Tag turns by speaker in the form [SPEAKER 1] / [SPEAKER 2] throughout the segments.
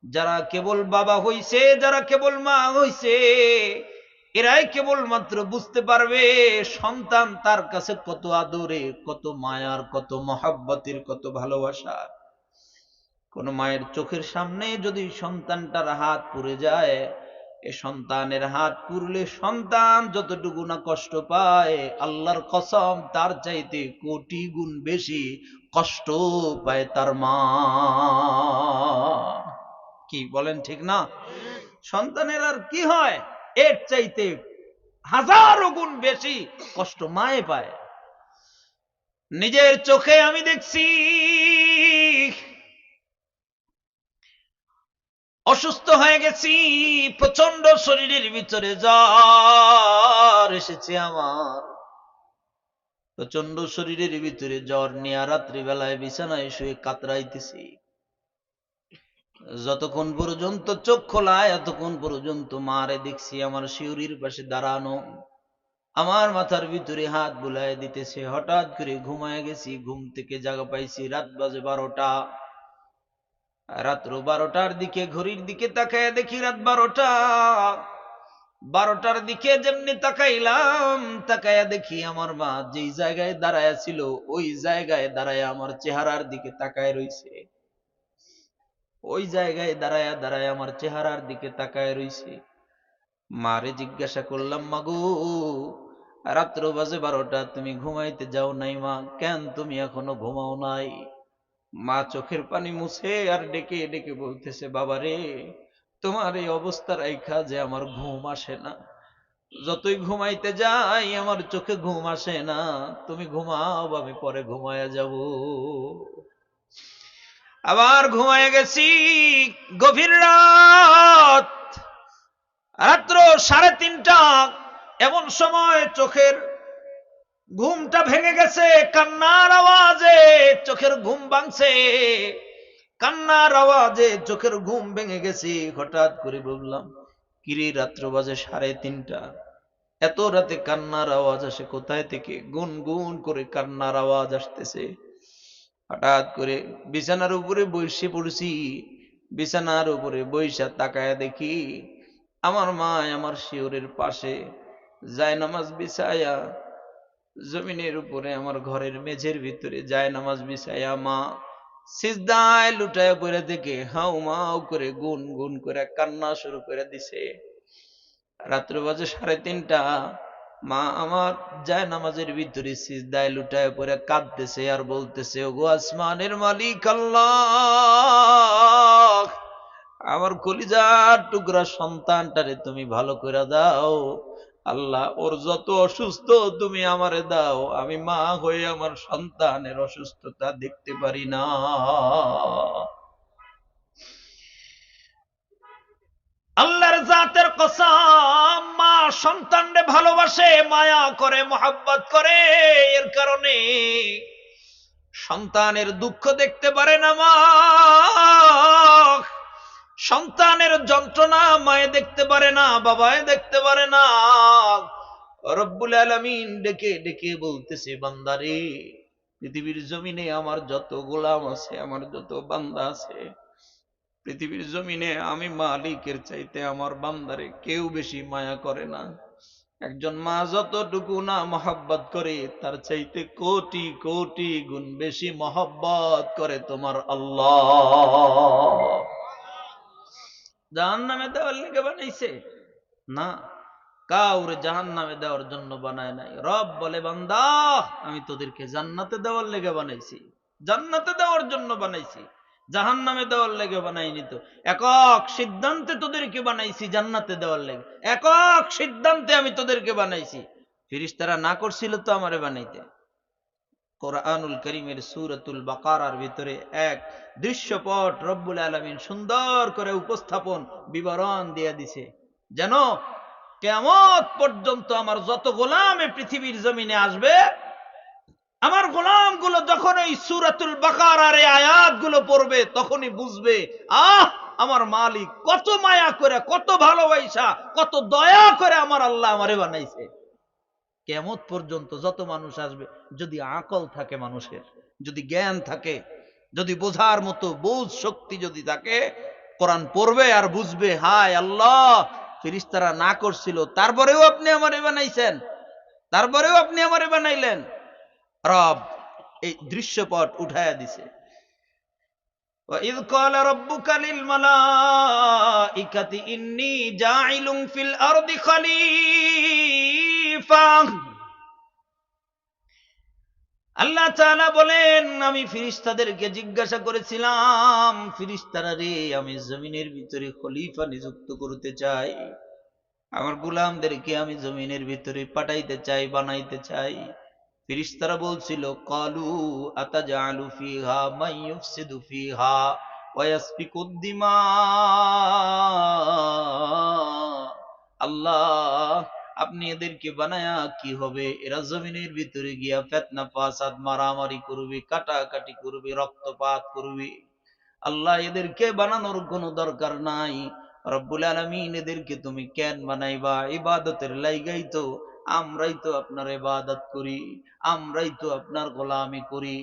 [SPEAKER 1] যারা কেবল বাবা হইছে, যারা কেবল মা হইছে, এরাই কেবলমাত্র বুঝতে পারবে সন্তান তার কাছে কত আদরে, কত মায়ার, কত মহাব্বতের, কত ভালোবাসা। কোন মায়ের চোখের সামনে যদি সন্তানটার হাত পুড়ে যায়, এ সন্তানের হাত পুড়লে সন্তান যতটুকু না কষ্ট পায়, আল্লাহর কসম তার চাইতে কোটি গুণ বেশি কষ্ট পায় তার মা। কি বলেন ঠিক না? সন্তানের আর কি হয়, এর চাইতে হাজারো গুণ বেশি কষ্ট মায়ে পায়। নিজের চোখে আমি দেখছি অসুস্থ হয়ে গেছি, প্রচন্ড শরীরের ভিতরে জ্বর এসেছে আমার, প্রচন্ড শরীরের ভিতরে জ্বর নিয়ে রাত্রিবেলায় বিছানায় শুয়ে কাতরাইতেছি। যতক্ষণ পর্যন্ত চোখ খোলা এতক্ষণ পর্যন্ত মারে দেখছি আমার শিউরির পাশে দাঁড়ানো, আমার মাথার ভিতরে হাত বুলায় দিতেছে। হঠাৎ করে ঘুমায় গেছি, ঘুম থেকে জাগা পাইছি রাত বাজে 12টা। রাত্র 12টার দিকে ঘড়ির দিকে তাকায় দেখি রাত 12টা। 12টার দিকে যেমনি তাকাইলাম, তাকায়া দেখি আমার মা যেই জায়গায় দাঁড়ায় ছিল ওই জায়গায় দাঁড়ায় আমার চেহারার দিকে তাকায় রইছে। ওই জায়গায় দাঁড়ায় দাঁড়ায় আমার চেহারার দিকে তাকায় রইছে। মারে জিজ্ঞাসা করলাম, মাগো রাত্র বাজে 12টা, তুমি ঘুমাইতে যাও নাই মা? কেন তুমি এখনো ঘুমাও নাই? মা চোখের পানি মুছে আর ডেকে ডেকে বলতেছে, বাবারে তোমার এই অবস্থা রাইখা যে আমার ঘুম আসে না, যতই ঘুমাইতে যাই আমার চোখে ঘুম আসে না, তুমি ঘুমাও আমি পরে ঘুমায়া যাব। আবার ঘুমায় গেছি। গভীর রাত, রাত্র 3:30, এমন সময় চোখের ঘুমটা ভেঙে গেছে কান্নার আওয়াজে। চোখের ঘুম ভাঙছে, কান্নার আওয়াজে চোখের ঘুম ভেঙে গেছে। হঠাৎ করে বললাম, কিরে রাত্র বাজে 3:30, এত রাতে কান্নার আওয়াজ আসে কোথায় থেকে? গুন গুন করে কান্নার আওয়াজ আসতেছে। হঠাৎ করে বিছানার উপরে বসে পড়ছি। বিছানার উপরে বইসা তাকায় দেখি আমার মা আমার শিওরের পাশে জায়নামাজ বিছায়া, জমিনের উপরে আমার ঘরের মেঝের ভিতরে জায়নামাজ বিছায়া মা সিজদায় লুটায় পড়ে থেকে হাউ মাউ করে গুন গুন করে কান্না শুরু করে দিছে। রাত্র বাজে 3:30, মা আমার জায়নামাজের ভিতরে সিজদায় লুটায় পড়ে কাঁদতেছে আর বলতেছে, ওগো আসমানের মালিক আল্লাহ, আমার কলিজার টুকরা সন্তানটারে তুমি ভালো করে দাও আল্লাহ, ওর যত অসুস্থ তুমি আমারে দাও, আমি মা হয়ে আমার সন্তানের অসুস্থতা দেখতে পারি না। আল্লাহর জাতের কসম, মা সন্তানরে ভালোবাসে, মায়া করে, মোহাব্বত করে, এর কারণে সন্তানের দুঃখ দেখতে পারে না মা, সন্তানের যন্ত্রণা মায়ে দেখতে পারে না, বাবায় দেখতে পারে না। রব্বুল আলামিন ডেকে ডেকে বলতেছে, বান্দারে পৃথিবীর জমিনে আমার যত গোলাম আছে, আমার যত বান্দা আছে, পৃথিবীর জমিনে আমি মালিকের চাইতে আমার বান্দারে কেউ বেশি মায়া করে না। একজন মা যতটুকু না মহব্বত করে তার চাইতে কোটি কোটি গুণ বেশি মহব্বত করে তোমার আল্লাহ। জাহান্নামে দেওয়ার লেগে বানাইছে না, কাউরে জাহান্নামে দেওয়ার জন্য বানায় নাই। রব বলে, বান্দা আমি তোদেরকে জান্নাতে দেওয়ার লেগে বানাইছি, জান্নাতে দেওয়ার জন্য বানাইছি, জাহান্নামে দেওয়ার লেগে বানাইনি তো। একক সিদ্ধান্তে তোদেরকে বানাইছি জান্নাতে দেওয়ার লেগে, একক সিদ্ধান্তে আমি তোদেরকে বানাইছি। ফেরেশতারা না করছিল তো আমারে বানাইতে। কোরআনুল কারীমের সূরাতুল বাকারার ভিতরে এক দৃশ্যপট রব্বুল আলামিন সুন্দর করে উপস্থাপন বিবরণ দিয়ে দিছে, যেন কিয়ামত পর্যন্ত আমার যত গোলাম এই পৃথিবীর জমিনে আসবে, আমার গোলামগুলো যখন এই সূরাতুল বাকারার এই আয়াতগুলো পড়বে তখনই বুঝবে, আহ আমার মালিক কত মায়া করে, কত ভালোবাসা, কত দয়া করে আমার আল্লাহ আমারে বানাইছে। কিয়ামত পর্যন্ত যত মানুষ আসবে, যদি আকল থাকে মানুষের, যদি জ্ঞান থাকে, যদি বোঝার মতো বোধ শক্তি যদি থাকে, কোরআন পড়বে আর বুঝবে, হায় আল্লাহ, ফেরেশতারা না করছিল, তারপরেও আপনি আমারে বানাইছেন, তারপরেও আপনি আমারে বানাইলেন। রব এই দৃশ্যপট উঠায়া দিছে। وَإِذْ قَالَ رَبُّكَ لِلْمَلَائِكَةِ إِنِّي جَاعِلٌ فِي الْأَرْضِ خَلِيفَةً। আল্লাহ তাআলা বলেন, আমি ফেরেশতাদেরকে জিজ্ঞাসা করেছিলাম, ফেরেশতারা রে, আমি জমিনের ভিতরে খলিফা নিযুক্ত করতে চাই, আমার গোলামদেরকে আমি জমিনের ভিতরে পাঠাইতে চাই, বানাইতে চাই। ফেরেশতারা বলছিল, ক্বালু আতাজআলু ফিহা মান ইউফসিদু ফিহা ওয়া ইয়াসফিকুদ দিমা। আল্লাহ, আপনি এদেরকে বানায়া কি হবে? এরা জমিনের ভিতরে গিয়া ফিতনা ফাসাদ, মারামারি করবে, কাটাকাটি করবে, রক্তপাত করবে। আল্লাহ, এদেরকে বানানোর কোনো দরকার নাই। রব্বুল আলামিন, এদেরকে তুমি কেন বানাইবা? ইবাদতের লাইগাই তো, আমরাই তো আপনার ইবাদত করি, আমরাই তো আপনার গোলামি করি।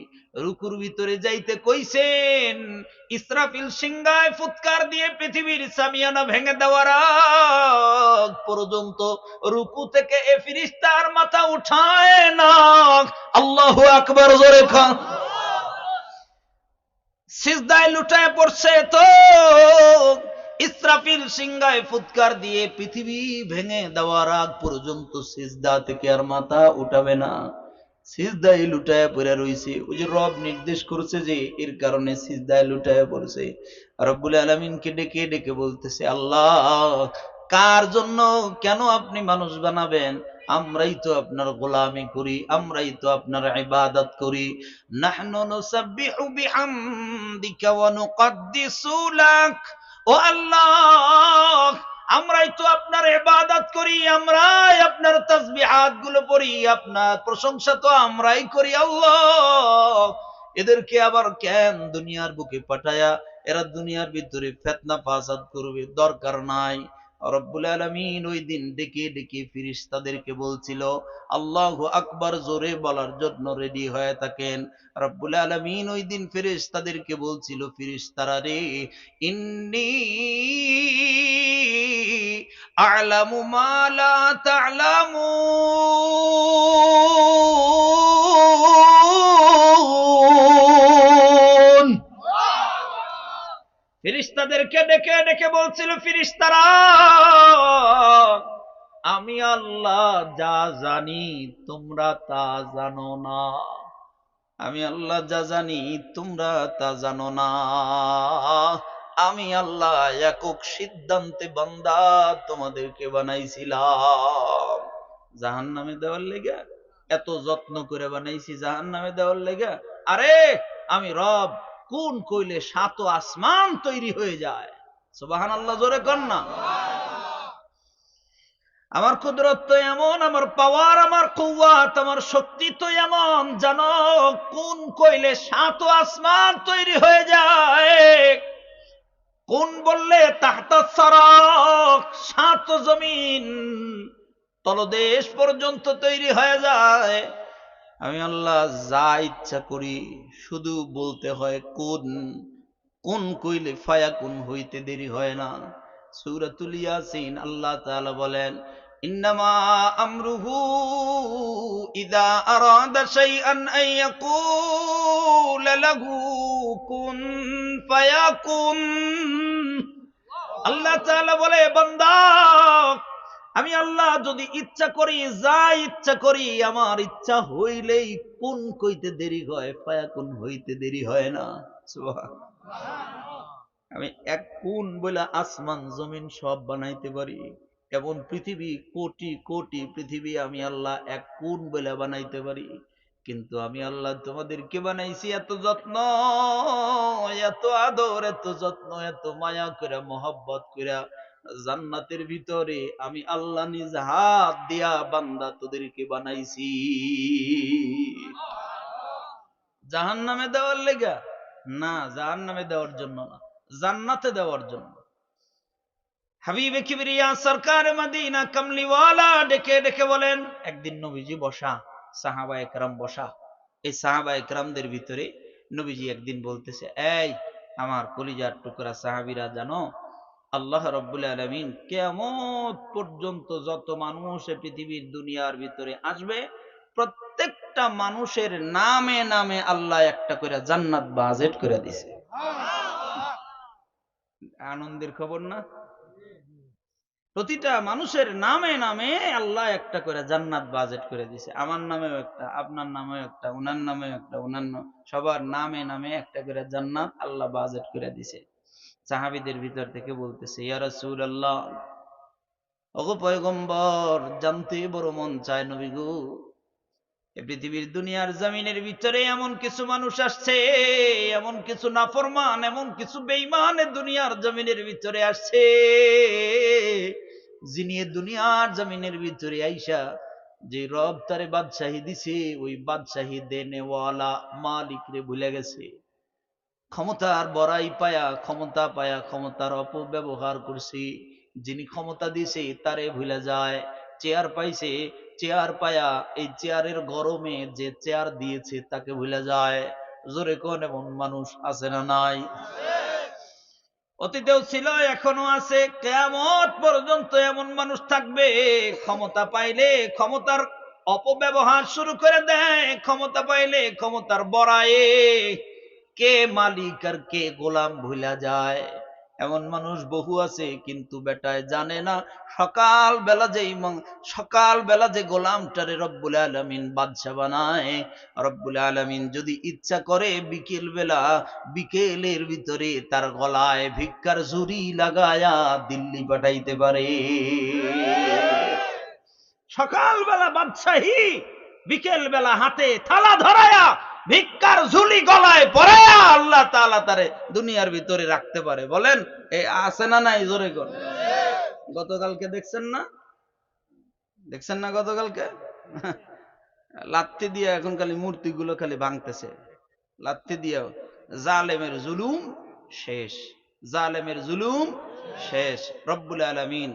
[SPEAKER 1] রুকুর ভিতরে যাইতে কইছেন, ইসরাফিল সিংহায় ফুৎকার দিয়ে পৃথিবীর সামিয়ানা ভেঙে দেওয়ার আগ পর্যন্ত রুকু থেকে এ ফেরেশতার মাথা উঠায় না। আল্লাহু আকবার, জোরে খান। সিজদায় লুটায় পড়ছে তো ইসরাফিল সিংহায় ফুৎকার দিয়ে পৃথিবী ভেঙে দেওয়ার আগ পর্যন্ত সিজদা থেকে আর মাথা উঠাবে না। সিজদায় লুটায় পড়ে রইছে। ওই যে রব নির্দেশ করছে যে এর কারণে সিজদায় লুটায় পড়ছে। রব্বুল আলামিনকে ডেকে ডেকে বলতেছে, আল্লাহ, কার জন্য, কেন আপনি মানুষ বানাবেন? আমরাই তো আপনার গোলামি করি, আমরাই তো আপনার ইবাদত করি। নাহনু নুসাব্বিহু বিহামদিকা ওয়া নুকদ্দিসু লাক। ও আল্লাহ, আমরাই তো আপনার ইবাদত করি, আমরাই আপনার তাসবিহাত গুলো পড়ি, আপনার প্রশংসা তো আমরাই করি। আল্লাহ, এদেরকে আবার কেন দুনিয়ার বুকে পাঠায়া এরা দুনিয়ার ভিতরে ফিতনা ফাসাদ করবে? দরকার নাই। রব্বুল আলামিন ওই দিন ডেকে ডেকে ফেরেশতাদেরকে বলছিল, আল্লাহু আকবার জোরে বলার জন্য রেডি হয়ে থাকেন। রব্বুল আলামিন ওই দিন ফেরেশতাদেরকে বলছিল, ফেরেশতারা রে, ইন্নী আ'লামু মা লা তা'লামুন। ফেরেশতাদেরকে ডেকে ডেকে বলছিল, ফেরেশতারা, আমি আল্লাহ যা জানি তোমরা তা জানো না। আমি আল্লাহ যা জানি তোমরা তা জানো না। আমি আল্লাহ একক সিদ্ধান্তে বান্দা তোমাদেরকে বানাইছিলাম জাহান্নামে দেওয়ার লেগা। এত যত্ন করে বানাইছি জাহান্নামে দেওয়ার লেগা। আরে আমি রব কোন কইলে 7 আসমান তৈরি হয়ে যায়। সুবহানাল্লাহ, জোরে কর না। আমার কুদরত তো এমন, আমার পাওয়ার, আমার কুওয়াত, আমার শক্তি তো এমন, জানো কোন কইলে 7 আসমান তৈরি হয়ে যায়। কোন বললে তাহতা সারাক, 7 জমিন তলদেশ পর্যন্ত তৈরি হয়ে যায়। আমি আল্লাহ যা ইচ্ছা করি, শুধু বলতে হয় কোন। কোন কইলে ফায়াকুন হইতে দেরি হয় না। সূরাতুল ইয়াসিন আল্লাহ তাআলা বলেন, ইন্নামা আমরুহু ইযা আরাদা শাইআন আন ইয়াকুলা লাহু কুন ফায়াকুন। আল্লাহ তাআলা বলে, বান্দা, আমি আল্লাহ যদি ইচ্ছা করি, যা ইচ্ছা করি, আমার ইচ্ছা হইলেই কোন কইতে দেরি হয়, ফায়াকুন হইতে দেরি হয় না। সুবহানাল্লাহ। আমি এক কোন বলে আসমান জমিন সব বানাইতে পারি। এমন পৃথিবী, কোটি কোটি পৃথিবী আমি আল্লাহ এক কোন বলে বানাইতে পারি। কিন্তু আমি আল্লাহ তোমাদেরকে বানাইছি এত যত্ন, এত আদর, এত যত্ন, এত মায়া করে, মোহাব্বত করে। জান্নাতের ভিতরে আমি আল্লাহ নিজ হাত দিয়া বান্দা তোদেরকে বানাইছি। জাহান্নামে দেওয়ার লেগা না, জাহান্নামে দেওয়ার জন্য না, জান্নাতে দেওয়ার জন্য। হাবিবে কিবরিয়া সরকার মদিনা কামলিওয়ালা ডেকে ডেকে বলেন, একদিন নবীজি বসা, সাহাবায়ে কেরাম বসা। এই সাহাবায়ে কেরামদের ভিতরে নবীজি একদিন বলতেছে, এই আমার কলিজার টুকরা সাহাবীরা, জানো আল্লাহ রাব্বুল আলামিন কিয়ামত পর্যন্ত যত মানুষ এই পৃথিবীর দুনিয়ার ভিতরে আসবে, প্রত্যেকটা মানুষের নামে নামে আল্লাহ একটা করে জান্নাত বাজেট করে দিছে। আনন্দের খবর না? প্রতিটা মানুষের নামে নামে আল্লাহ একটা করে জান্নাত বাজেট করে দিছে। আমার নামেও একটা, আপনার নামেও একটা, উনার নামেও একটা, উনার সবার নামে নামে একটা করে জান্নাত আল্লাহ বাজেট করে দিছে। সাহাবীদের ভিতর থেকে বলতেছে, ইয়া রাসূলুল্লাহ, ওগো পয়গম্বর, জানতে বড় মন চায় নবী গো, এই পৃথিবীর দুনিয়ার জমিনের ভিতরে এমন কিছু মানুষ আসছে, এমন কিছু নাফরমান, এমন কিছু বেঈমান দুনিয়ার জমিনের ভিতরে আসছে, যিনি দুনিয়ার জমিনের ভিতরে আইসা যে রব তারে বাদশাহী দিছে, ওই বাদশাহী দেনেওয়ালা মালিক রে ভুলে গেছে। ক্ষমতার বড়াই পায়া, ক্ষমতা পায়া ক্ষমতার অপব্যবহার করছে। যিনি ক্ষমতা দিছে তারে ভুলে যায়। চেয়ার পাইছে, চেয়ার পায়া এই চেয়ারের গরমে যে চেয়ার দিয়েছে তাকে ভুলে যায়। জোরে কোন এমন মানুষ আছে না নাই? অতীতেও ছিল, এখনো আছে, কিয়ামত পর্যন্ত এমন মানুষ থাকবে। ক্ষমতা পাইলে ক্ষমতার অপব্যবহার শুরু করে দেয়, ক্ষমতা পাইলে ক্ষমতার বড়ায়ে কে মালিক আর কে গোলাম ভুলা যায়। এমন মানুষ বহু আছে, কিন্তু বেটায় জানে না সকাল বেলা যে গোলামটারে রব্বুল আলামিন বাদশা বানায়, রব্বুল আলামিন যদি ইচ্ছা করে বিকেলের ভিতরে তার গলায় ভিক্ষার ঝুরি লাগায়া দিল্লি পাঠাইতে পারে। সকালবেলা বাদশাহী, বিকেল বেলা হাতে থালা ধরায়া ভিক্ষার ঝুলি গলায় পরায়া আল্লাহ তাআলা তারে দুনিয়ার ভিতরে রাখতে পারে। বলেন এই আছে না নাই? জোরে কোন। গতকালকে দেখছেন না গতকালকে লাত্তি দিয়ে এখন খালি মূর্তিগুলো খালি ভাঙতেছে, লাত্তি দিয়ে। জালেমের জুলুম শেষ, জালেমের জুলুম শেষ। রব্বুল আলামিন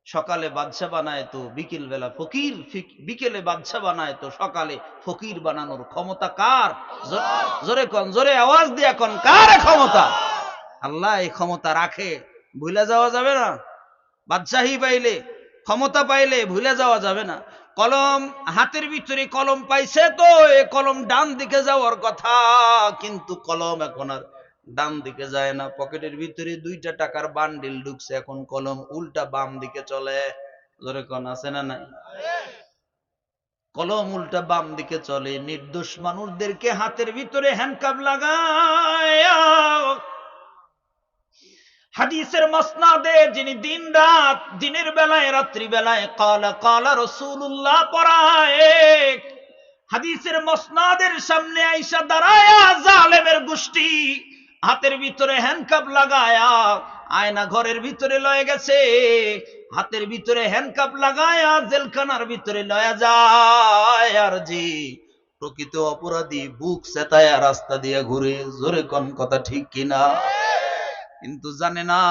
[SPEAKER 1] সকালে বাদশা বানায় তো বিকেল বেলা ফকির, বিকেলে বাদশা বানায় তো সকালে ফকির বানানোর ক্ষমতা কার? জোরে কোন, জোরে আওয়াজ দিয়া কোন, কার ক্ষমতা? আল্লাহ এই ক্ষমতা রাখে, ভুলে যাওয়া যাবে না। বাদশাহী পাইলে, ক্ষমতা পাইলে ভুলে যাওয়া যাবে না। কলম হাতের ভিতরে কলম পাইছে তো এ কলম ডান দিকে যাওয়ার কথা, কিন্তু কলম এখন আর ডান দিকে যায় না। পকেটের ভিতরে 2টা টাকার বান্ডিল ঢুকছে, এখন কলম উল্টা বাম দিকে চলে। ধরে কোন আছে না নাই? কলম উল্টা বাম দিকে চলে। নির্দোষ মানুষদেরকে হাতের ভিতরে হ্যান্ডকাপ লাগায় হাদিসের মসনাদে যিনি দিন রাত, দিনের বেলায় রাত্রি বেলায় কালা কালা রাসূলুল্লাহ পড়ায়, হাদিসের মসনাদের সামনে আইসা দাঁড়ায়া জালেমের গোষ্ঠী হাতের ভিতরে হ্যান্ডকাপ লাগায়া আয়না ঘরের ভিতরে লয়ে গেছে, হাতের ভিতরে হ্যান্ডকাপ লাগায়া জেলখানার ভিতরে লয়া যায়। আর জি প্রকৃত অপরাধী বুক সেতায়া রাস্তা দিয়ে ঘুরে। জোরে কোন কথা ঠিক কিনা? কিন্তু জানে না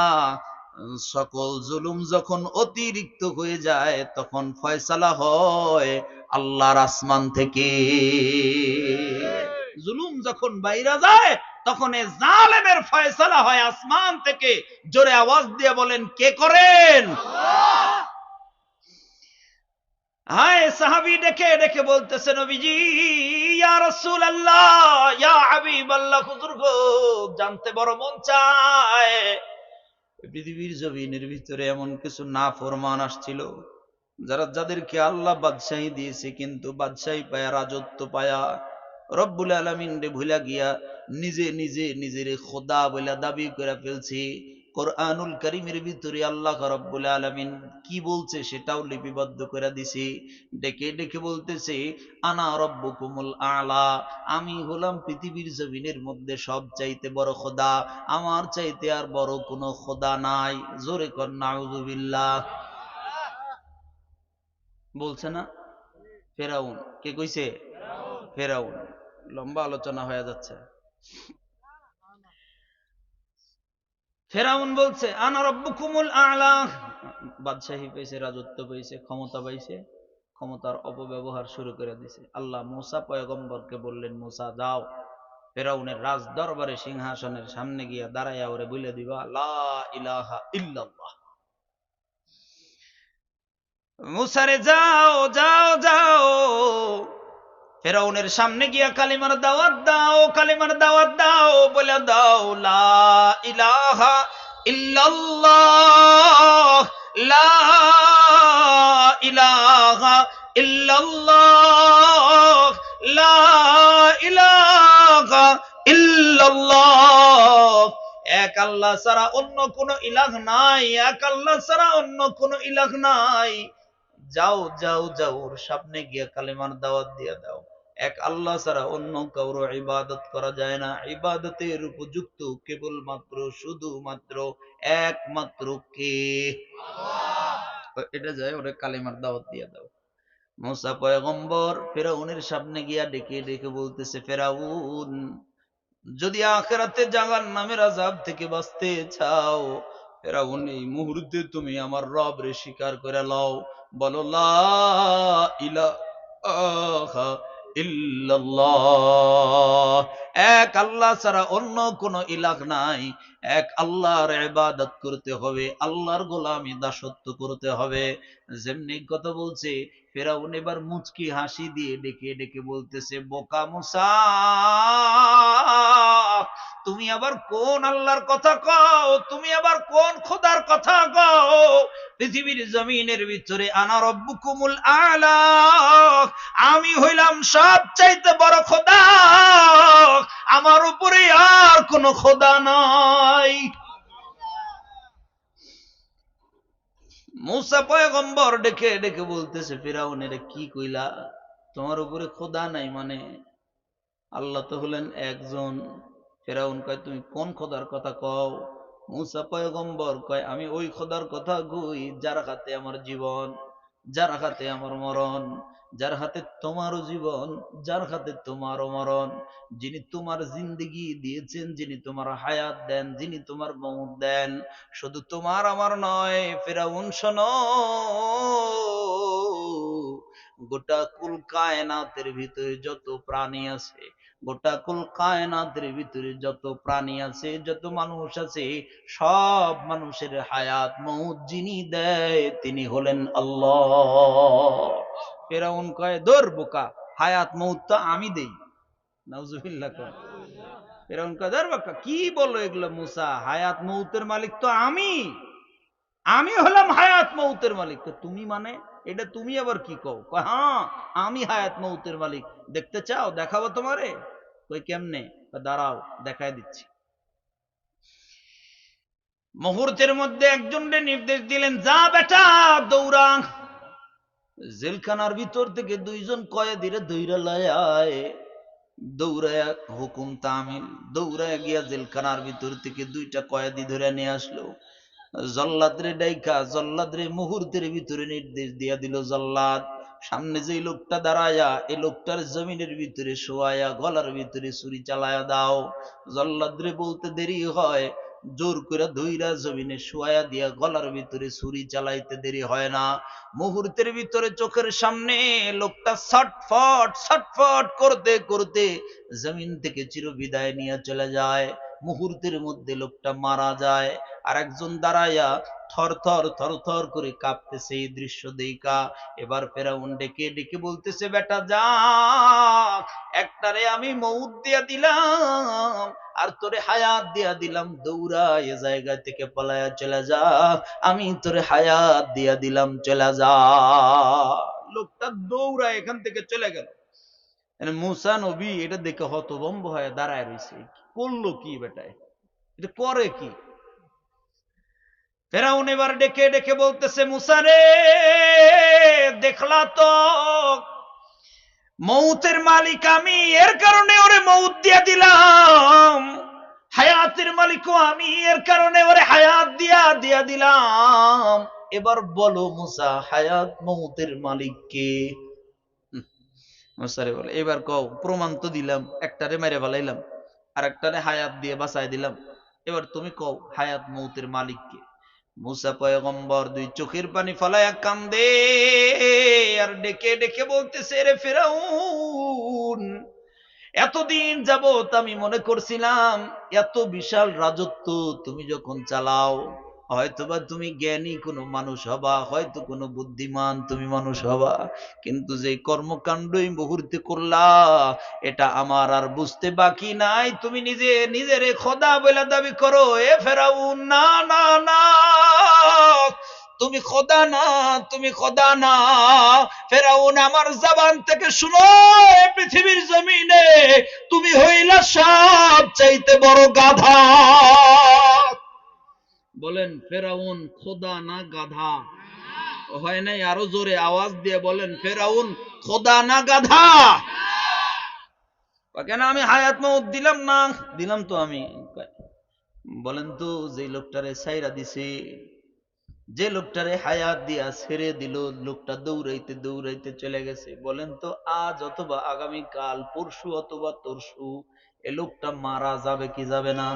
[SPEAKER 1] সকল জুলুম যখন অতিরিক্ত হয়ে যায় তখন ফয়সালা হয় আল্লাহর আসমান থেকে। জুলুম যখন বাইরে যায় তখন এই জালেমের ফয়সালা হয় আসমান থেকে। জোরে আওয়াজ দিয়ে বলেন কে করেন? আল্লাহ। হায় সাহাবী ডেকে ডেকে বলতেছে, নবীজি, ইয়া রাসূলুল্লাহ, ইয়া হাবিবাল্লাহ, হুজুর গো, জানতে বড় মন চায় পৃথিবীর জমিনের ভিতরে এমন কিছু নাফরমান আসছিল যাদেরকে আল্লাহ বাদশাহী দিয়েছে, কিন্তু বাদশাহী পায়া, রাজত্ব পায়া রব্বুল আলামিন রে ভুলা গিয়া নিজে নিজে নিজের খোদা বলে দাবি করে ফেলছে। কোরআনুল কারীমের ভিতরে আল্লাহ রাব্বুল আলামিন কি বলছে সেটাও লিপিবদ্ধ করে দিছে। ডেকে ডেকে বলতেছে, আনা রব্বুকুমুল আলা, আমি হলাম পৃথিবীর জমিনের মধ্যে সবচাইতে বড় খোদা, আমার চাইতে আর বড় কোনো খোদা নাই। জোরে কর নাউযুবিল্লাহ। বলছে না ফেরাউন? কে কইছে? ফেরাউন। লম্বা আলোচনা হয়ে যাচ্ছে। ফেরাউন বলছে আনা রব্বুকুমুল আ'লা, বাদশাহী পেয়েছে, রাজত্ব পেয়েছে, ক্ষমতা পাইছে, ক্ষমতার অপব্যবহার শুরু করে দিছে। আল্লাহ মুসা পয়গম্বরকে বললেন, মুসা যাও ফেরাউনের রাজ দরবারে সিংহাসনের সামনে গিয়া দাঁড়াইয়া ওরে বলে দিবা লা ইলাহা ইল্লাল্লাহ। মুসারে যাও যাও যাও, ফেরাউনের সামনে গিয়া কালিমার দাওয়াত দাও, কালিমার দাওয়াত দাও, বলে দাও লা ইলাহা ইল্লাল্লাহ, লা ইলাহা ইল্লাল্লাহ, লা ইলাহা ইল্লাল্লাহ। এক আল্লাহ ছাড়া অন্য কোন ইলাহ নাই, এক আল্লাহ ছাড়া অন্য কোন ইলাহ নাই। যাও যাও যাও, ওর সামনে গিয়া কালেমার দাওয়াত দিয়ে দাও। এক আল্লাহ ছাড়া অন্য কারো ইবাদত করা যায় না, ইবাদতের উপযুক্ত কেবলমাত্র শুধুমাত্র একমাত্র কে? এটা যায় ওরে কালেমার দাওয়াত দিয়ে দাও। মুসা পয়গম্বর ফেরাউনের সামনে গিয়া ডেকে ডেকে বলতেছে, ফেরাউন, যদি আখিরাতে জাহান্নামের আযাব থেকে বাঁচতে চাও, ফেরাউন এই মুহূর্তে তুমি আমার রব রে স্বীকার করে লও, বলো লা ইলাহা ইল্লাল্লাহ, এক আল্লাহ ছাড়া অন্য কোন ইলাহ নাই, এক আল্লাহর ইবাদত করতে হবে, আল্লাহর গোলামি দাসত্ব করতে হবে। যেমনি কথা বলছে, ফেরাউন এবার মুচকি হাসি দিয়ে ডেকে ডেকে বলতেছে, বোকা মুসা, তুমি আবার কোন আল্লাহর কথা কও, তুমি আবার কোন খোদার কথা কও? পৃথিবীর জমিনের ভিতরে আনা রব্বুকুমুল আলা, আমি হইলাম সবচাইতে বড় খোদা, আমার উপরে আর কোন খোদা নাই। মুসা পয়গম্বর ডেকে ডেকে বলতেছে, ফিরাউনের কি কইলা, তোমার উপরে খোদা নাই মানে? আল্লাহ তো হলেন একজন। ফেরাউন কয়, তুমি কোন খোদার কথা কও? মুসা পয়গম্বর কয়, আমি ওই খোদার কথা কই যার হাতে আমার জীবন, যার হাতে আমার মরণ, যার হাতে তোমারও জীবন, যার হাতে তোমারও মরণ, যিনি তোমার জিন্দেগি দিয়েছেন, যিনি তোমার হায়াত দেন, যিনি তোমার মউত দেন, শুধু তোমার আমার নয়। ফেরাউন শোনো, গোটা কুল কায়নাতের ভিতরে যত প্রাণী আছে, গোটা কুল কায়নাতের ভিতরে যত প্রাণী আছে, যত মানুষ আছে, সব মানুষের হায়াত মউত যিনি দেয় তিনি হলেন আল্লাহ। ফেরাউন কয়, দূর বোকা, হায়াত মউত তো আমি দেই। নাউজুবিল্লাহ কয়। ফেরাউন কয়, দূর বোকা, কি বলো এগুলো মুসা, হায়াত মউতের মালিক তো আমি, আমি হলাম হায়াত মউতের মালিক। তুমি মানে এটা তুমি আবার কি কও? কয়, হ্যাঁ আমি হায়াত মউতের মালিক। দেখতে চাও? দেখাবো তোমারে। কই কেমনে? দাঁড়াও দেখায় দিচ্ছি। মুহূর্তের মধ্যে একজনকে নির্দেশ দিলেন, যা বেটা দৌড়া, জেলখানার ভিতর থেকে দুইজন কয়েদিরে দৌড়া লয়, দৌড়ায় হুকুম তামিল, দৌড়ায় গিয়া জেলখানার ভিতর থেকে দুইটা কয়েদি ধরে নিয়ে আসলো। জল্লাদরে ডাইকা, জল্লাদরে মুহূর্তের ভিতরে নির্দেশ দিয়া দিল, জল্লাদ সামনে যে লোকটা দাঁড়ায়া, এই লোকটার জমিনের ভিতরে শোয়ায়া গলার ভিতরে ছুরি চালায়া দাও। জল্লাদরে বলতে দেরি হয়, জোর করে ধইরা জমিনে শোয়ায়া দিয়া গলার ভিতরে ছুরি চালাইতে দেরি হয় না। মুহূর্তের ভিতরে চোখের সামনে লোকটা ছটফট ছটফট করতে করতে জমিন থেকে চিরবিদায় নিয়ে চলে যায়। মুহূর্তের মধ্যে লোকটা মারা যায়, আর একজন দাঁড়াইয়া থর থর থর থর করে কাঁপতেছে এই দৃশ্য দেইকা। এবার ফেরাউন ডেকে ডেকে বলতেছে, বেটা যা, একটারে আমি মউত দিয়া দিলাম আর তোরে হায়াত দিয়া দিলাম, দৌড়া এ জায়গা থেকে পালায়া চলে যা, আমি তোরে হায়াত দিয়া দিলাম, চলে যা। লোকটা দৌড়া এখান থেকে চলে গেল। মুসা নবী এটা দেখে হতভম্ব হয়ে দাঁড়ায় রয়েছে, করলো কি বেটায়, এটা করে কি? ফেরাউন এবার ডেকে ডেকে বলতেছে, মুসা রে, দেখলা তো মউতের মালিক আমি, এর কারণে ওরে মউত দিয়া দিলাম, হায়াতের মালিকও আমি, এর কারণে ওরে হায়াত দিয়া দিলাম। এবার বলো মুসা, হায়াত মউতের মালিক কে? মুসা রে বলে, এবার কও, প্রমাণ তো দিলাম, একটারে মেরে ফেলাইলাম আর একটারে হায়াত দিয়ে বাঁচাই দিলাম, এবার তুমি কও হায়াত মউতের মালিক কে? মুসা পয়গম্বর দুই চোখের পানি ফলায়া কান্দে আর ডেকে ডেকে বলতেছে, রে ফেরাউন, এতদিন যাবত আমি মনে করছিলাম এত বিশাল রাজত্ব তুমি যখন চালাও, হয়তোবা তুমি জ্ঞানী কোনো মানুষ হবা, হয়তো কোনো বুদ্ধিমান তুমি মানুষ হবা, কিন্তু যে কর্মকাণ্ড এই মুহূর্তে করলা এটা আমার আর বুঝতে বাকি নাই। তুমি নিজে নিজেরে খোদা বলে দাবি করো, এ ফেরাউন, না না না, তুমি খোদা না, তুমি খোদা না। ফেরাউন, আমার জবান থেকে শুনো, এই পৃথিবীর জমিনে তুমি হইলা সব চাইতে বড় গাধা। বলেন ফেরাউন খোদা না গাধা? হয় নাই? আরো জোরে আওয়াজ দিয়ে বলেন ফেরাউন খোদা না গাধা? কেন আমি হায়াত মউত দিলাম না? দিলাম তো আমি। বলেন তো, যে লোকটারে সাইরা দিছে, যে লোকটারে হায়াত দিয়া ছেড়ে দিল, লোকটা দৌড়াইতে দৌড়াইতে চলে গেছে, বলেন তো আজ অথবা আগামী কাল, পরশু অথবা তরশু এ লোকটা মারা যাবে কি যাবে না?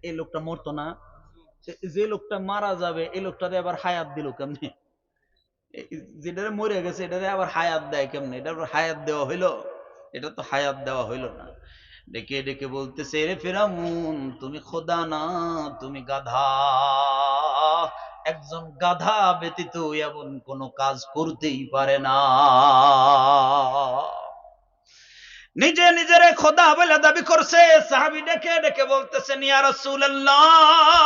[SPEAKER 1] এ লোকটা মরতো না? যে লোকটা মারা যাবে এই লোকটারে আবার হায়াত দিল কেমনে? যেটারে মরে গেছে এটারে আবার হায়াত দেয় কেমনে? এটা হায়াত দেওয়া হইলো? এটা তো হায়াত দেওয়া হইলো না। ডেকে ডেকে বলতেছে, রে ফেরাউন, তুমি খোদা না, তুমি গাধা। একজন গাধা ব্যতীত এমন কোন কাজ করতেই পারে না। নিজে নিজের খোদা বলে দাবি করছে। সাহাবী ডেকে ডেকে বলতেছেন, ইয়া রাসূলুল্লাহ,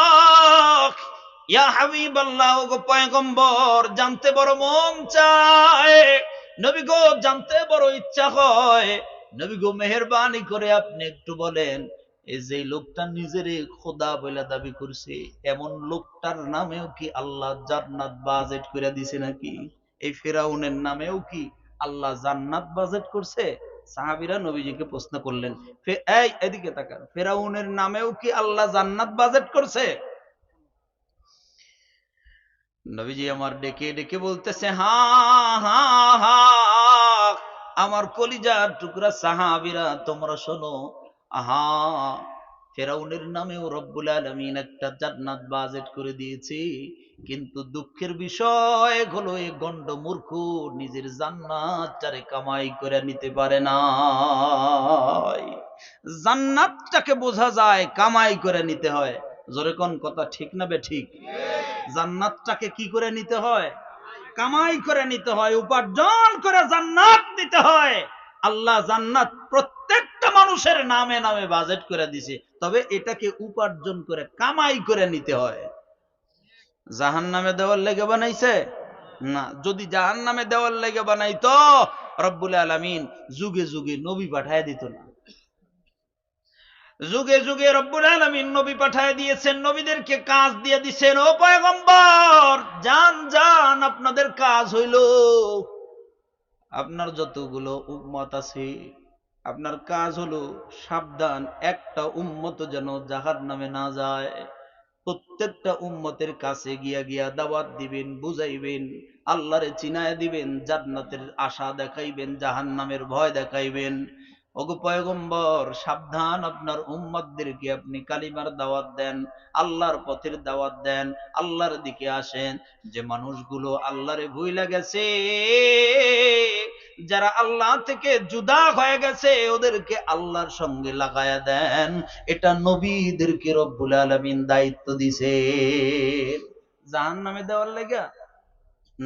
[SPEAKER 1] ইয়া হাবিবাল্লাহ, গো পয়গম্বর, জানতে বড় মন চায়, নবী গো জানতে বড় ইচ্ছা হয়, নবী গো মেহেরবানি করে আপনি একটু বলেন, এই যে লোকটা নিজের খোদা বলে দাবি করছে, এমন লোকটার নামেও কি আল্লাহ জান্নাত বাজেট করে দিছে নাকি? এই ফেরাউনের নামেও কি আল্লাহ জান্নাত বাজেট করছে? সাহাবীরা নবীজিকে প্রশ্ন করলেন, এই এদিকে তাকান, ফেরাউনের নামেও কি আল্লাহ জান্নাত বাজেট করছে? নবীজি আমার ডেকে ডেকে বলতেছে, হা হা হা, আমার কলিজার টুকরা সাহাবীরা তোমরা শোনো, আহা, ফেরাউনের নামেও রব্বুল আলামিন একটা জান্নাত বাজেট করে দিয়েছে, কিন্তু দুঃখের বিষয় হলো এই গন্ড মূর্খ নিজের জান্নাতটারে কামাই করে নিতে পারে না। জান্নাতটাকে বোঝা যায় কামাই করে নিতে হয়। জোরে কোন কথা ঠিক না বে ঠিক? জান্নাতটাকে কি করে নিতে হয়? কামাই করে নিতে হয়, উপার্জন করে জান্নাত নিতে হয়। আল্লাহ জান্নাত প্রত্যেকটা মানুষের নামে নামে বাজেট করে দিছে, তবে এটাকে উপার্জন করে কামাই করে নিতে হয়। জাহান্নামে দেওয়ার লেগে বানাইছে না। যদি জাহান্নামে দেওয়ার লেগে বানাইতো রব্বুল আলামিন যুগে যুগে নবী পাঠায় দিত না। যুগে যুগে রব্বুল আলামিন নবী পাঠায় দিয়েছেন, নবীদেরকে কাজ দিয়ে দিয়েছেন, ও পয়গম্বর যান যান, আপনাদের কাজ হইল, আপনার যতগুলো উম্মত আছে আপনার কাজ হলো সাবধান, একটা উম্মত যেন জাহান্নামে না যায়। প্রত্যেকটা উম্মতের কাছে গিয়া গিয়া দাওয়াত দিবেন, বুঝাইবেন, আল্লাহরে চিনায় দিবেন, জান্নাতের আশা দেখাইবেন, জাহান্নামের ভয় দেখাইবেন। ওগো পয়গম্বর সাবধান, আপনার উম্মতদেরকে আপনি কালিমার দাওয়াত দেন, আল্লাহর পথের দাওয়াত দেন, আল্লাহর দিকে আসেন। যে মানুষগুলো আল্লাহরে ভুইলা গেছে, যারা আল্লাহ থেকে জুদা হয়ে গেছে, ওদেরকে আল্লাহর সঙ্গে লাগায়া দেন। এটা নবীদেরকে রব্বুল আলামিন দায়িত্ব দিছে। জাহান্নামে দেওয়ার লাগা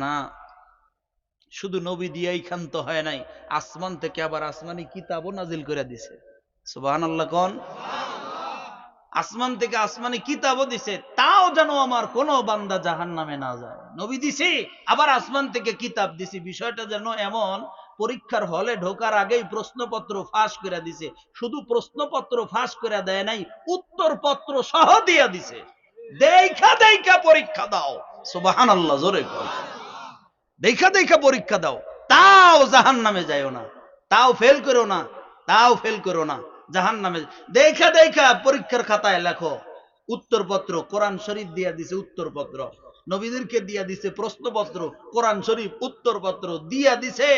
[SPEAKER 1] না, শুধু নবী দিয়েই ক্ষান্ত হয় নাই, আসমান থেকে আবার আসমানি কিতাবও নাজিল করে দিছে। সুবহানাল্লাহ কোন? আসমান থেকে আসমানি কিতাবও দিছে, তাও যেন আমার কোন বান্দা জাহান্নামে না যায়। নবী দিছি, আবার আসমান থেকে কিতাব দিছি, বিষয়টা যেন এমন, পরীক্ষার হলে ঢোকার আগেই প্রশ্নপত্র ফাঁস করে দিছে। শুধু প্রশ্নপত্র ফাঁস করে দেয় নাই, উত্তরপত্র সহ দিয়ে দিছে। দেখা দেখা পরীক্ষা দাও। সুবহানাল্লাহ জোরে কর। দেখা দেখা পরীক্ষা দাও, তাও জাহান্নামে যায়ও না, তাও ফেল করো না, তাও ফেল করো না, জাহান্নামে। দেখা দেখা পরীক্ষার খাতায় লেখো উত্তরপত্র। কোরআন শরীফ দিয়া দিছে উত্তরপত্র, নবীদেরকে দিয়া দিছে প্রশ্নপত্র, কোরআন শরীফ উত্তরপত্র দিয়া দিছে।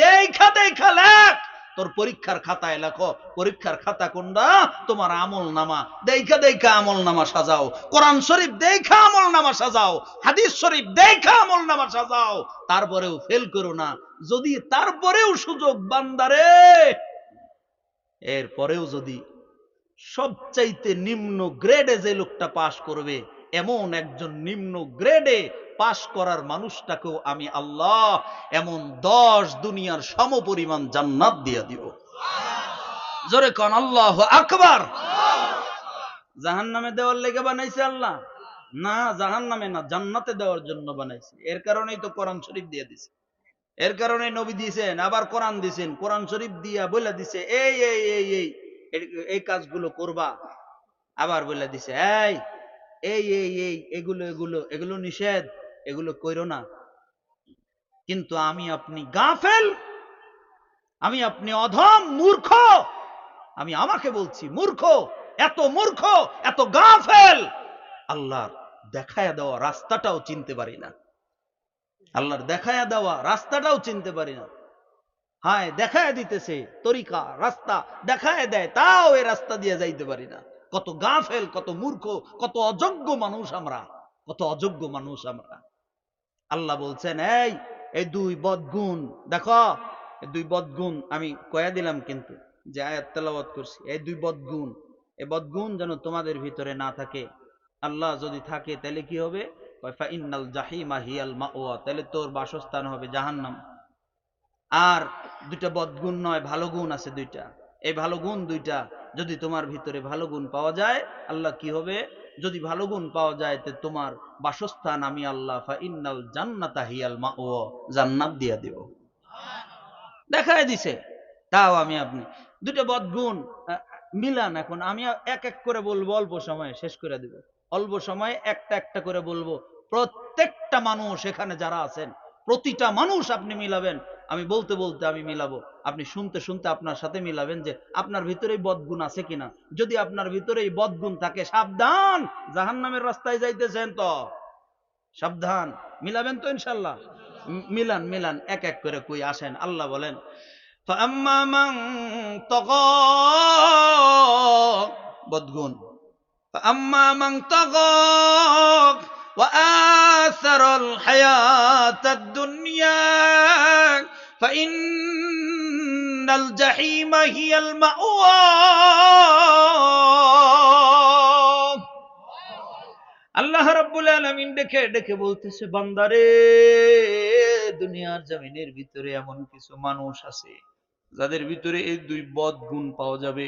[SPEAKER 1] দেখা দেখা লেখ, তোর পরীক্ষার খাতায় লেখো। পরীক্ষার খাতা কোনটা? তোমার আমল নামা। দেখা দেখা আমল নামা সাজাও, কোরআন শরীফ দেখা আমল নামা সাজাও, হাদিস শরীফ দেখা আমল নামা সাজাও। তারপরেও ফেল করো না। যদি তারপরেও সুযোগ বান্দারে এরপরেও যদি সবচাইতে নিম্ন গ্রেডে যে লোকটা পাশ করবে, এমন একজন নিম্ন গ্রেডে পাশ করার মানুষটাকেও আমি আল্লাহ এমন 10 দুনিয়ার সমপরিমাণ জান্নাত দিয়ে দিব। জোরে কোন আল্লাহু আকবার। জাহান্নামে দেওয়ার লেগে বানাইছে আল্লাহ? না, জাহান্নামে না, জান্নাতে দেওয়ার জন্য বানাইছে। এর কারণেই তো কোরআন শরীফ দিয়ে দিছে, এর কারণে নবী দিয়েছেন, আবার কোরআন দিয়েছেন, কোরআন শরীফ দিয়া বলে দিছে এই এই এই এই এই কাজগুলো করবা, আবার বলে দিছে এই এই এই এই এগুলো এগুলো এগুলো নিষেধ, এগুলো কইরো না। কিন্তু আমি আপনি গাফেল, আমি আপনি অধম মূর্খ, আমি আমাকে বলছি মূর্খ, এত মূর্খ, এত গাফেল, আল্লাহর দেখায়া দেওয়া রাস্তাটাও চিনতে পারি না, আল্লাহর দেখায়া দেওয়া রাস্তাটাও চিনতে পারি না। হ্যাঁ, দেখায় দিতেছে তরিকা, রাস্তা দেখায় দেয়, তাও এই রাস্তা দিয়ে যাইতে পারি না। কত গাফেল, কত মূর্খ, কত অযোগ্য মানুষ আমরা, কত অযোগ্য মানুষ আমরা। আল্লাহ বলছেন এই এই 2 বদগুণ দেখো, এই 2 বদগুণ আমি কয়া দিলাম, কিন্তু যে আয়াত তেলাওয়াত করছি, এই 2 বদগুণ, এই বদগুণ যেন তোমাদের ভিতরে না থাকে। আল্লাহ যদি থাকে তাহলে কি হবে? ফাইন্নাল জাহিমা হিয়াল মাওয়া, তাহলে তোর বাসস্থান হবে জাহান্নাম। আর 2টা বদগুণ নয়, ভালো গুণ আছে 2টা। এই ভালো গুণ 2টা যদি তোমার ভিতরে ভালো গুণ পাওয়া যায়, আল্লাহ কি হবে? যদি ভালো গুণ পাওয়া যায় তো তোমার বাসস্থান আমি আল্লাহ ফাইন্নাল জান্নাতা হিয়াল মাওয়া, জান্নাত দিয়া দেব। দেখায় দিছে, তাও আমি আপনি 2টা বদগুণ মিলান। এখন আমি এক এক করে বলবো, অল্প সময়ে শেষ করে দেব, অল্প সময়ে একটা একটা করে বলবো। প্রত্যেকটা মানুষ এখানে যারা আছেন, প্রতিটা মানুষ আপনি মিলাবেন। আমি বলতে বলতে আমি মিলাবো, আপনি শুনতে শুনতে আপনার সাথে মিলাবেন যে আপনার ভিতরে বদগুণ আছে কিনা। যদি আপনার ভিতরে এই বদগুণ থাকে, সাবধান, জাহান্নামের রাস্তায় যাইতেছেন তো সাবধান। মিলাবেন তো ইনশাল্লাহ? মিলান মিলান, এক এক করে কই আসেন। আল্লাহ বলেন فأما من طغى, বদগুণ, فأما من طغى وآثر الحياة الدنيا فإن الجحيم هي المأوى। আল্লাহ রাব্বুল আলামিন ডেকে ডেকে বলতেছে, বান্দারে, দুনিয়ার জমিনের ভিতরে এমন কিছু মানুষ আছে যাদের ভিতরে এই 2 বদগুণ পাওয়া যাবে।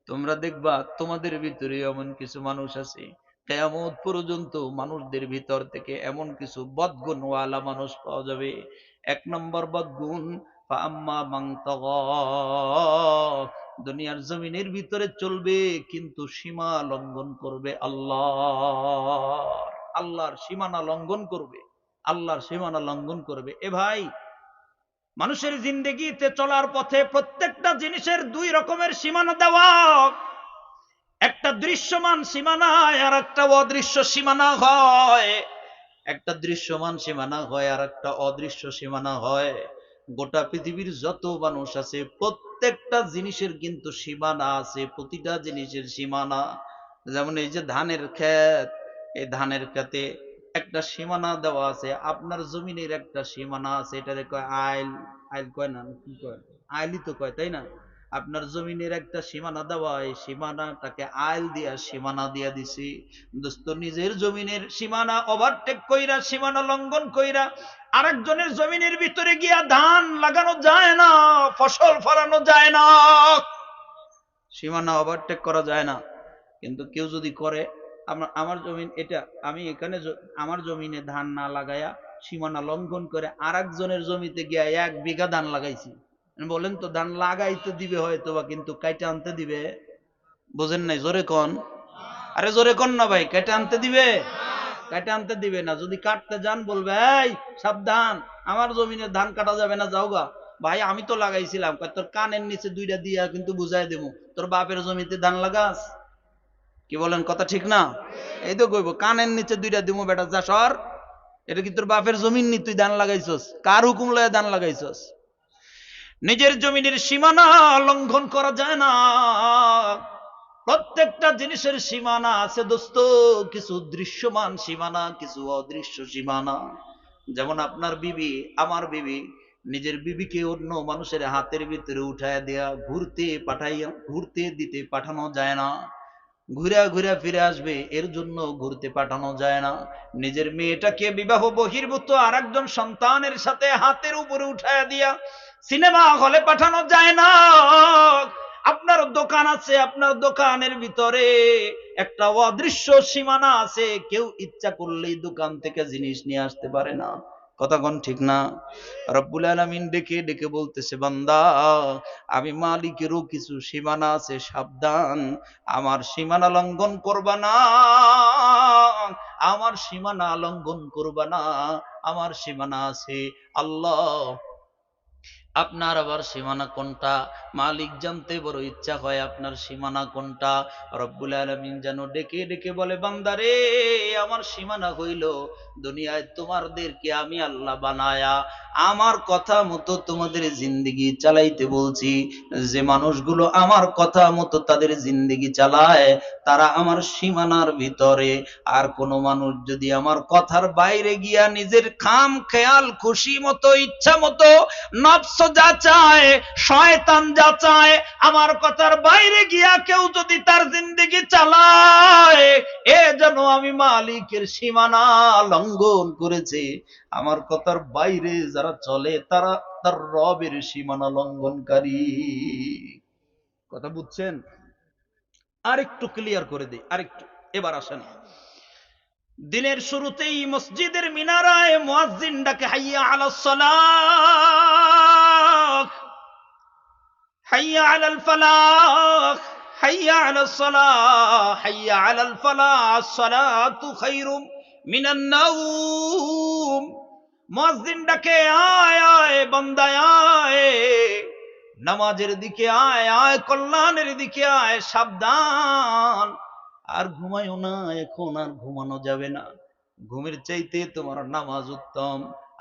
[SPEAKER 1] তোমরা দেখবা তোমাদের ভিতরে এমন কিছু মানুষ আছে, কিয়ামত পর্যন্ত মানুষদের ভিতর থেকে এমন কিছু বদগুণওয়ালা মানুষ পাওয়া যাবে। 1 নম্বর বদগুণ, ফাআম্মা মান তাগা, দুনিয়ার জমিনের ভিতরে চলবে কিন্তু সীমা লঙ্ঘন করবে, আল্লাহর সীমানা লঙ্ঘন করবে, আল্লাহর সীমানা লঙ্ঘন করবে। এ ভাই, মানুষের জিন্দেগিতে চলার পথে প্রত্যেকটা জিনিসের 2 রকমের সীমানা দেওয়া। একটা দৃশ্যমান সীমানা আর একটা অদৃশ্য সীমানা হয়, একটা দৃশ্যমান সীমানা হয় আর একটা অদৃশ্য সীমানা হয়। গোটা পৃথিবীর যত মানুষ আছে প্রত্যেকটা জিনিসের কিন্তু সীমানা আছে, প্রতিটা জিনিসের সীমানা। যেমন এই যে ধানের ক্ষেত, এই ধানের ক্ষেতে একটা সীমানা দেওয়া আছে, আপনার জমিনের একটা সীমানা আছে, এটারে কয় আইল। আইল কয় না, কি কয়? আইলই তো কয়, তাই না? আপনার জমিনের একটা সীমানা দেওয়া, এই সীমানাটাকে আইল দিয়া সীমানা দিয়া দিছি। দোস্ত, নিজের জমিনের সীমানা ওভারটেক কইরা, সীমানা লঙ্ঘন কইরা আরেকজনের জমিনের ভিতরে গিয়া ধান লাগানো যায় না, ফসল ফলানো যায় না, সীমানা ওভারটেক করা যায় না। কিন্তু কেউ যদি করে, আমার জমিন এটা, আমি এখানে আমার জমিনে ধান না লাগায়া সীমানা লঙ্ঘন করে আরেকজনের জমিতে গিয়া 1 বিঘা ধান লাগাইছি, বলেন তো ধান লাগাইতে দিবে হয়তো বা, কিন্তু কাইটা আনতে দিবে? বোঝেন নাই? জোরে কন, আরে জোরে কন না ভাই। কাইটা আনতে দিবে? কাইটা আনতে দিবে না। যদি কাটতে যান বলবে এই সাবধান, আমার জমিনে ধান কাটা যাবে না, যাওগা। ভাই আমি তো লাগাইছিলাম। তোর কানের নিচে 2টা দিয়া কিন্তু বুঝাই দেবো, তোর বাপের জমিতে ধান লাগাস। কি বলেন, কথা ঠিক না? এই তো কইব, কানের নিচে 2টা দিমু বেটা, যা সর। এটা কি তোর বাপের জমিন নি? তুই ধান লাগাইছস? কার হুকুম লয়ে ধান লাগাইছস? নিজের জমিনের সীমানা লঙ্ঘন করা যায় না। প্রত্যেকটা জিনিসের সীমানা আছে দোস্ত, কিছু দৃশ্যমান সীমানা, কিছু অদৃশ্য সীমানা। যেমন আপনার বিবি, আমার বিবি, নিজের বিবিকে অন্য মানুষের হাতের ভিতরে উঠায় দেয়া, ঘুরতে দিতে পাঠানো যায় না। ঘুরা ঘুরা ফিরে আসবে এর জন্য ঘুরতে পাঠানো যায় না। নিজের মেয়েটাকে বিবাহ বহির্ভূত আর একজন সন্তানের সাথে হাতের উপরে উঠায় দিয়া সিনেমা হলে পাঠানো যায় না। আপনার দোকান আছে, আপনার দোকানের ভিতরে একটা অদৃশ্য সীমানা আছে, কেউ ইচ্ছা করলেই দোকান থেকে জিনিস নিয়ে আসতে পারে না। কথা কোন ঠিক না? রব্বুল আলামিন ডেকে ডেকে বলতেছে, বান্দা আমি মালিকেরও কিছু সীমানা আছে, সাবধান, আমার সীমানা লঙ্ঘন করবা না, আমার সীমানা লঙ্ঘন করবা না। আমার সীমানা আছে। আল্লাহ আপনার আবার সীমানা কোনটা? মালিক জানতে বড় ইচ্ছা হয় আপনার সীমানা কোনটা। রব্বুল আলামিন যেন ডেকে ডেকে বলে, বান্দারে আমার সীমানা হইল দুনিয়ায় তোমাদেরকে আমি আল্লাহ বানায়া আমার কথা মতো তোমাদের জিন্দেগি চালাইতে বলছি। যে মানুষগুলো আমার কথা মতো তাদের জিন্দেগি চালায় তারা আমার সীমানার ভিতরে। আর কোন মানুষ যদি আমার কথার বাইরে গিয়া নিজের খাম খেয়াল খুশি মতো ইচ্ছা মতো নফস যা চায়, শয়তান যা চায়, আমার কথার বাইরে গিয়া কেউ যদি তার জিন্দেগি চালায়, এ যেন আমি মালিকের সীমানা লঙ্ঘন করেছে। আমার কথার বাইরে যারা চলে তারা তার রবের সীমানা লঙ্ঘনকারী। কথা বুঝছেন? আরেকটু ক্লিয়ার করে দিই, আরেকটু। এবার আসেন, দিনের শুরুতেই মসজিদের মিনারায় মুয়াজ্জিন ডাকে, হাইয়া আলাস সালাহ, হাইয়া আলাল ফালাহ, হাইয়া আলাস সালাহ, হাইয়া আলাল ফালাহ, আস-সালাতু খায়রুম মিনান নাওম। মুয়াজ্জিন ডাকে, আয় আয় বান্দা আয়, নামাজের দিকে আয়, আয় কল্যাণের দিকে আয়, সাবধান আর ঘুমায়ও না, এখন আর ঘুমানো যাবে না। ঘুমের চাইতে তোমার নামাজ উত্তম।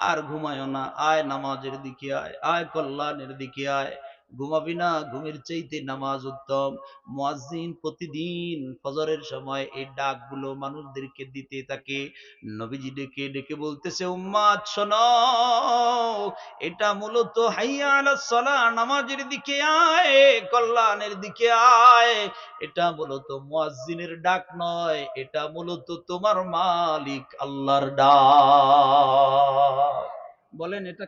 [SPEAKER 1] আর ঘুমায়ও না, আয় নামাজের দিকে আয়, আয় কল্যাণের দিকে আয়। ঘুমাবি না, ঘুমের চাইতে নামাজ উত্তম। মুয়াজ্জিন প্রতিদিন ফজরের সময় এই ডাকগুলো মানুষদেরকে দিতে থাকে। নবীজি ডেকে ডেকে বলতেছে, উম্মাত শোনো, এটা মূলত হাইয়া আলাস সালাহ, নামাজের দিকে আয়, কল্যাণের দিকে আয়। এটা মূলত মুয়াজ্জিনের ডাক নয়, এটা মূলত তোমার মালিক আল্লাহর ডাক। বলেন এটা